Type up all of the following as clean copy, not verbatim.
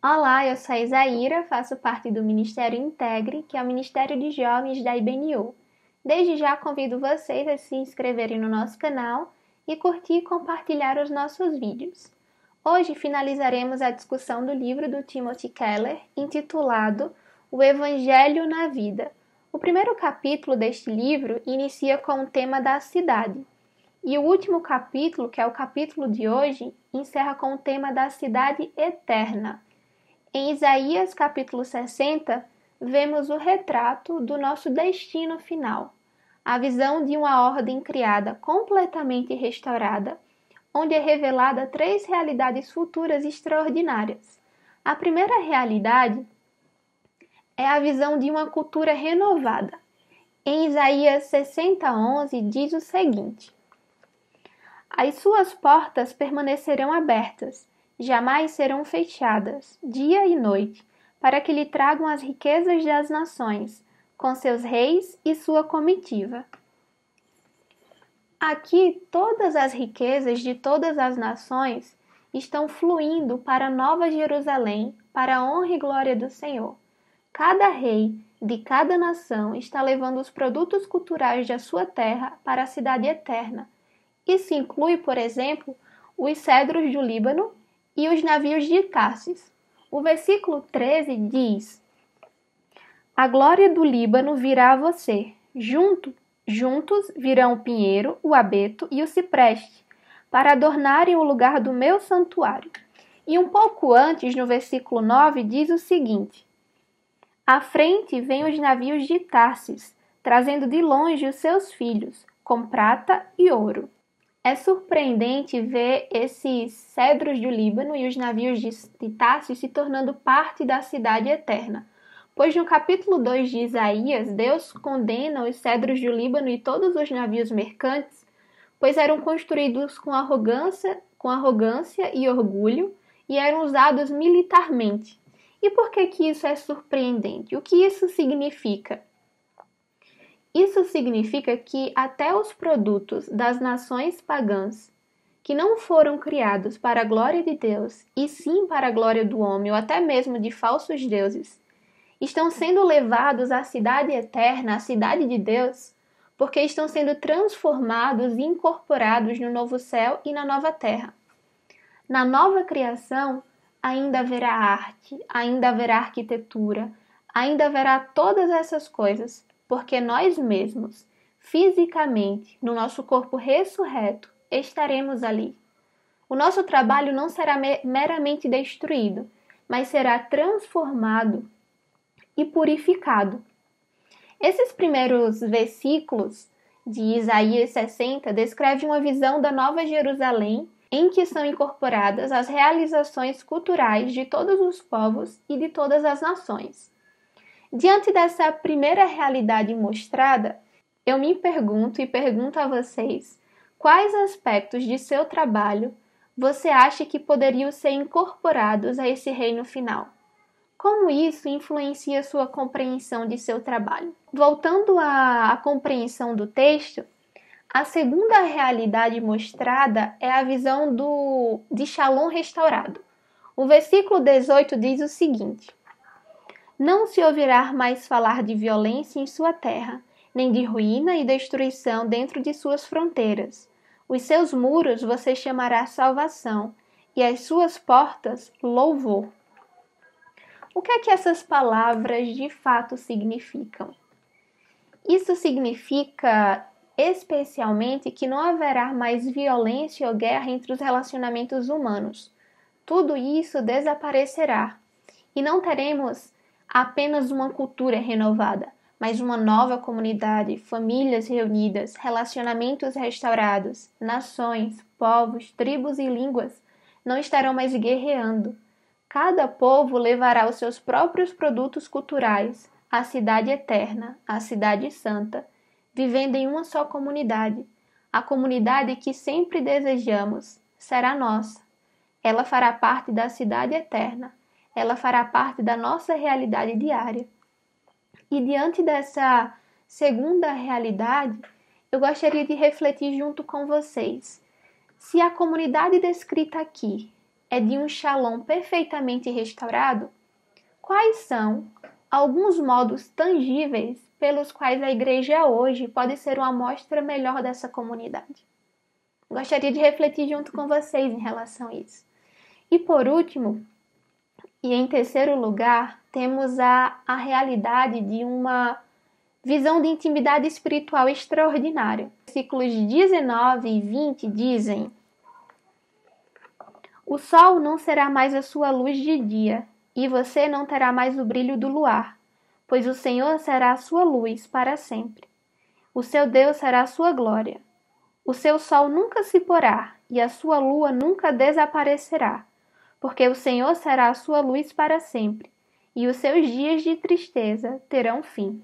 Olá, eu sou a Isaíra, faço parte do Ministério Integre, que é o Ministério de Jovens da IBNU. Desde já convido vocês a se inscreverem no nosso canal e curtir e compartilhar os nossos vídeos. Hoje finalizaremos a discussão do livro do Timothy Keller, intitulado O Evangelho na Vida. O primeiro capítulo deste livro inicia com o tema da cidade. E o último capítulo, que é o capítulo de hoje, encerra com o tema da cidade eterna. Em Isaías capítulo 60, vemos o retrato do nosso destino final, a visão de uma ordem criada completamente restaurada, onde é revelada 3 realidades futuras extraordinárias. A primeira realidade é a visão de uma cultura renovada. Em Isaías 60:11 diz o seguinte: As suas portas permanecerão abertas, jamais serão fechadas, dia e noite, para que lhe tragam as riquezas das nações, com seus reis e sua comitiva. Aqui, todas as riquezas de todas as nações estão fluindo para a Nova Jerusalém, para a honra e glória do Senhor. Cada rei de cada nação está levando os produtos culturais da sua terra para a cidade eterna. Isso inclui, por exemplo, os cedros do Líbano e os navios de Tarsis. O versículo 13 diz: A glória do Líbano virá a você. Juntos virão o pinheiro, o abeto e o cipreste, para adornarem o lugar do meu santuário. E um pouco antes, no versículo 9, diz o seguinte: À frente vêm os navios de Tarsis, trazendo de longe os seus filhos, com prata e ouro. É surpreendente ver esses cedros do Líbano e os navios de Tarsis se tornando parte da cidade eterna. Pois no capítulo 2 de Isaías, Deus condena os cedros do Líbano e todos os navios mercantes, pois eram construídos com arrogância e orgulho e eram usados militarmente. E por que isso é surpreendente? O que isso significa? Isso significa que até os produtos das nações pagãs, que não foram criados para a glória de Deus, e sim para a glória do homem, ou até mesmo de falsos deuses, estão sendo levados à cidade eterna, à cidade de Deus, porque estão sendo transformados e incorporados no novo céu e na nova terra. Na nova criação, ainda haverá arte, ainda haverá arquitetura, ainda haverá todas essas coisas, porque nós mesmos, fisicamente, no nosso corpo ressurreto, estaremos ali. O nosso trabalho não será meramente destruído, mas será transformado e purificado. Esses primeiros versículos de Isaías 60 descrevem uma visão da Nova Jerusalém em que são incorporadas as realizações culturais de todos os povos e de todas as nações. Diante dessa primeira realidade mostrada, eu me pergunto e pergunto a vocês, quais aspectos de seu trabalho você acha que poderiam ser incorporados a esse reino final? Como isso influencia sua compreensão de seu trabalho? Voltando à compreensão do texto, a segunda realidade mostrada é a visão de Shalom restaurado. O versículo 18 diz o seguinte: Não se ouvirá mais falar de violência em sua terra, nem de ruína e destruição dentro de suas fronteiras. Os seus muros você chamará salvação, e as suas portas louvor. O que é que essas palavras de fato significam? Isso significa especialmente que não haverá mais violência ou guerra entre os relacionamentos humanos. Tudo isso desaparecerá, e não teremos apenas uma cultura renovada, mas uma nova comunidade, famílias reunidas, relacionamentos restaurados, nações, povos, tribos e línguas não estarão mais guerreando. Cada povo levará os seus próprios produtos culturais à cidade eterna, à cidade santa, vivendo em uma só comunidade. A comunidade que sempre desejamos será nossa. Ela fará parte da cidade eterna. Ela fará parte da nossa realidade diária. E diante dessa segunda realidade, eu gostaria de refletir junto com vocês. Se a comunidade descrita aqui é de um Shalom perfeitamente restaurado? Quais são alguns modos tangíveis pelos quais a igreja hoje pode ser uma amostra melhor dessa comunidade? Gostaria de refletir junto com vocês em relação a isso. E por último, e em terceiro lugar, temos a realidade de uma visão de intimidade espiritual extraordinária. Versículos 19 e 20 dizem: o sol não será mais a sua luz de dia, e você não terá mais o brilho do luar, pois o Senhor será a sua luz para sempre. O seu Deus será a sua glória. O seu sol nunca se porá, e a sua lua nunca desaparecerá, porque o Senhor será a sua luz para sempre, e os seus dias de tristeza terão fim.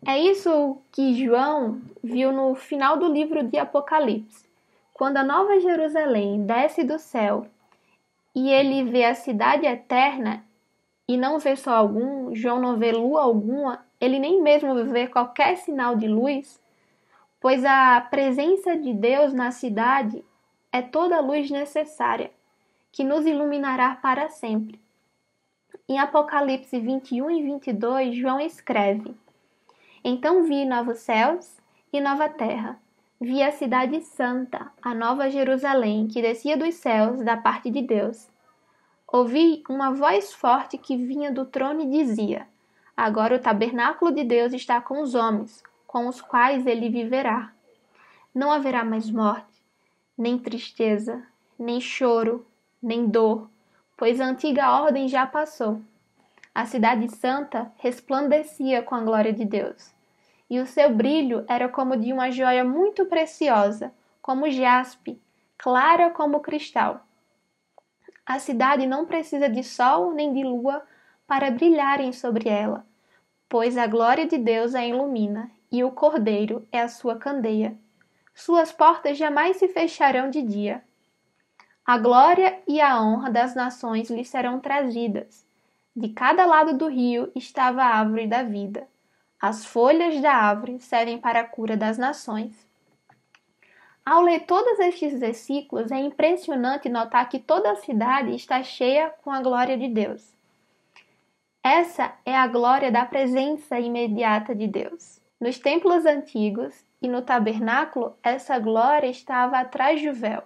É isso que João viu no final do livro de Apocalipse. Quando a Nova Jerusalém desce do céu e ele vê a cidade eterna e não vê sol algum, João não vê lua alguma, ele nem mesmo vê qualquer sinal de luz, pois a presença de Deus na cidade é toda a luz necessária, que nos iluminará para sempre. Em Apocalipse 21 e 22, João escreve: então vi novos céus e nova terra. Vi a cidade santa, a nova Jerusalém, que descia dos céus da parte de Deus. Ouvi uma voz forte que vinha do trono e dizia: agora o tabernáculo de Deus está com os homens, com os quais ele viverá. Não haverá mais morte, nem tristeza, nem choro, nem dor, pois a antiga ordem já passou. A cidade santa resplandecia com a glória de Deus, e o seu brilho era como de uma joia muito preciosa, como jaspe, clara como cristal. A cidade não precisa de sol nem de lua para brilharem sobre ela, pois a glória de Deus a ilumina, e o Cordeiro é a sua candeia. Suas portas jamais se fecharão de dia. A glória e a honra das nações lhe serão trazidas. De cada lado do rio estava a árvore da vida. As folhas da árvore servem para a cura das nações. Ao ler todos estes versículos, é impressionante notar que toda a cidade está cheia com a glória de Deus. Essa é a glória da presença imediata de Deus. Nos templos antigos e no tabernáculo, essa glória estava atrás do véu.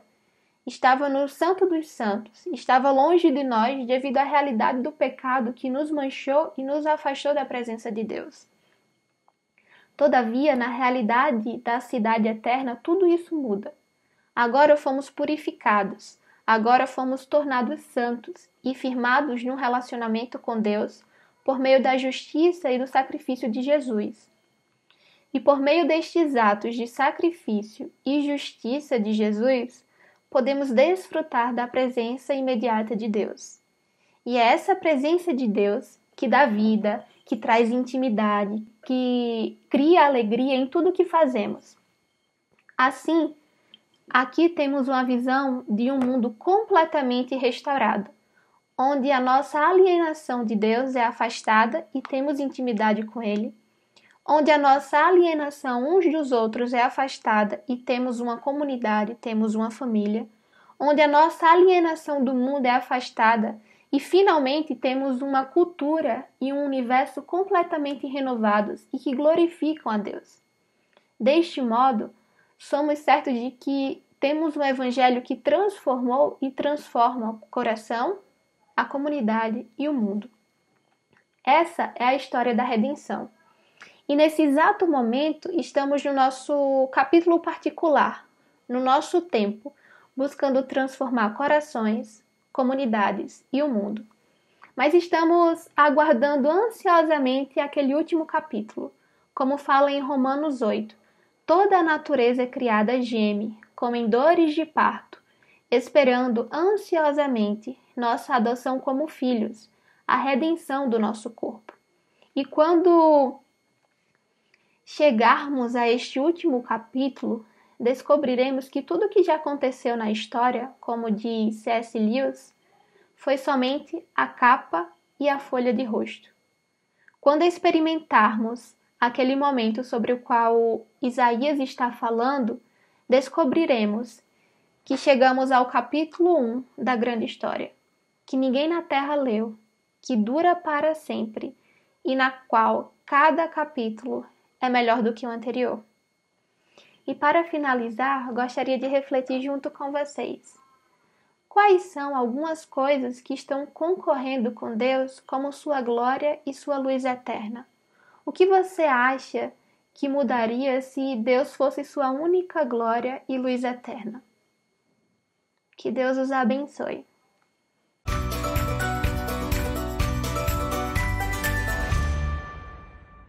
Estava no Santo dos Santos, estava longe de nós devido à realidade do pecado que nos manchou e nos afastou da presença de Deus. Todavia, na realidade da cidade eterna, tudo isso muda. Agora fomos purificados, agora fomos tornados santos e firmados num relacionamento com Deus por meio da justiça e do sacrifício de Jesus. E por meio destes atos de sacrifício e justiça de Jesus, podemos desfrutar da presença imediata de Deus. E é essa presença de Deus que dá vida, que traz intimidade, que cria alegria em tudo que fazemos. Assim, aqui temos uma visão de um mundo completamente restaurado, onde a nossa alienação de Deus é afastada e temos intimidade com Ele, onde a nossa alienação uns dos outros é afastada e temos uma comunidade, temos uma família, onde a nossa alienação do mundo é afastada e finalmente temos uma cultura e um universo completamente renovados e que glorificam a Deus. Deste modo, somos certos de que temos um evangelho que transformou e transforma o coração, a comunidade e o mundo. Essa é a história da redenção. E nesse exato momento estamos no nosso capítulo particular, no nosso tempo, buscando transformar corações, comunidades e o mundo. Mas estamos aguardando ansiosamente aquele último capítulo, como fala em Romanos 8. Toda a natureza criada geme, como em dores de parto, esperando ansiosamente nossa adoção como filhos, a redenção do nosso corpo. E quando chegarmos a este último capítulo, descobriremos que tudo o que já aconteceu na história, como diz C.S. Lewis, foi somente a capa e a folha de rosto. Quando experimentarmos aquele momento sobre o qual Isaías está falando, descobriremos que chegamos ao capítulo 1 da grande história, que ninguém na Terra leu, que dura para sempre e na qual cada capítulo é melhor do que o anterior. E para finalizar, gostaria de refletir junto com vocês. Quais são algumas coisas que estão concorrendo com Deus como sua glória e sua luz eterna? O que você acha que mudaria se Deus fosse sua única glória e luz eterna? Que Deus os abençoe.